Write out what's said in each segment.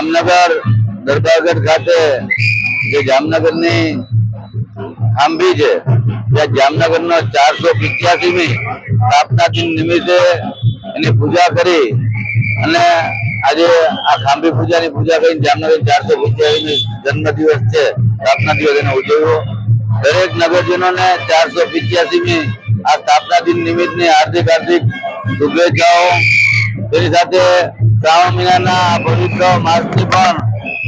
જામનગર દરબારગઢ ખાતે જે જામનગરની ખાંભી છે ત્યાં જામનગરનો 485મી સ્થાપના દિન નિમિત્તે એની પૂજા કરી અને આજે આ ખાંભી પૂજાની પૂજા કરીને જામનગર 485મી જન્મદિવસ છે, સ્થાપના દિવસ એને ઉજવ્યો। દરેક નગરજનોને 485મી આ સ્થાપના દિન નિમિત્તની હાર્દિક શુભેચ્છાઓ। તેની સાથે શ્રાવણ મહિનાના પવિત્ર માસની પણ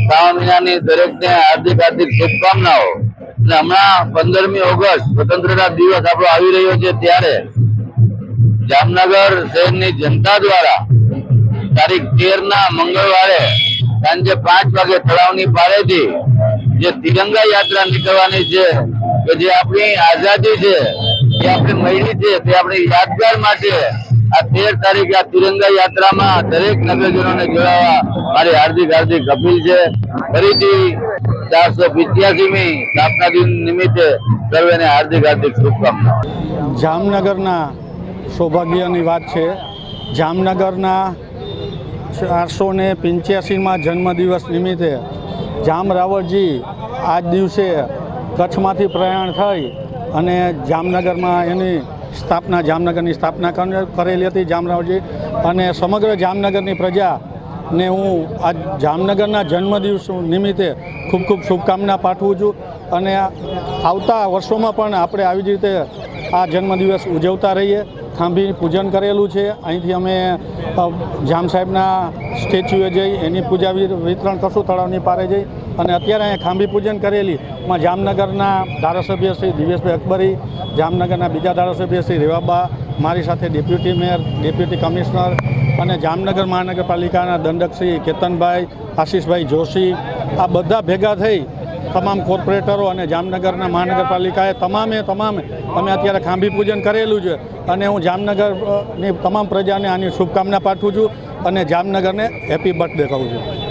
શ્રાવણ મહિનાની દરેકને હાર્દિક શુભકામનાઓ। અને હમણાં 15મી ઓગસ્ટ સ્વતંત્રતા દિવસ આપણો આવી રહ્યો છે, ત્યારે જામનગર શહેરની જનતા દ્વારા તારીખ 13ના મંગળવારે સાંજે 5 વાગે તળાવની પાળેથી જે તિરંગા યાત્રા નીકળવાની છે કે જે આપણી આઝાદી છે, જે આપણે મળી છે, તે આપણી યાદગાર માટે આ 13 તારીખે આ તિરંગા યાત્રામાં દરેક નગરજનોને જોડાવા મારી હાર્દિક અપીલ છે। ફરીથી 485મી સ્થાપના દિન નિમિત્તે સર્વેને હાર્દિક શુભકામનાઓ। જામનગરના સૌભાગ્યની વાત છે, જામનગરના 485માં જન્મદિવસ નિમિત્તે જામ રાવળજી આજ દિવસે કચ્છમાંથી પ્રયાણ થઈ અને જામનગરમાં એની જામનગરની સ્થાપના કરેલી હતી જામ રાવળજી। અને સમગ્ર જામનગરની પ્રજાને હું આ જામનગરના જન્મદિવસ નિમિત્તે ખૂબ ખૂબ શુભકામના પાઠવું છું અને આવતા વર્ષોમાં પણ આપણે આવી જ રીતે આ જન્મદિવસ ઉજવતા રહીએ। ખાંભી પૂજન કરેલું છે, અહીંથી અમે જામ સાહેબના સ્ટેચ્યુએ જઈ એની પૂજા વિતરણ કરશું તળાવની પારે જઈ। અને અત્યારે અહીંયા ખાંભી પૂજન કરેલી માં જામનગરના ધારાસભ્ય શ્રી દિવેશભાઈ અકબરી, જામનગરના બીજા ધારાસભ્ય શ્રી રેવાબા, મારી સાથે ડેપ્યુટી મેયર, ડેપ્યુટી કમિશનર અને જામનગર મહાનગરપાલિકાના દંડક શ્રી કેતનભાઈ, આશીષભાઈ જોશી, આ બધા ભેગા થઈ તમામ કોર્પોરેટરો અને જામનગરના મહાનગરપાલિકાએ તમામે અમે અત્યારે ખાંભી પૂજન કરેલું છે અને હું જામનગરની તમામ પ્રજાને આની શુભકામના પાઠવું છું અને જામનગરને હેપી બર્થડે કહું છું।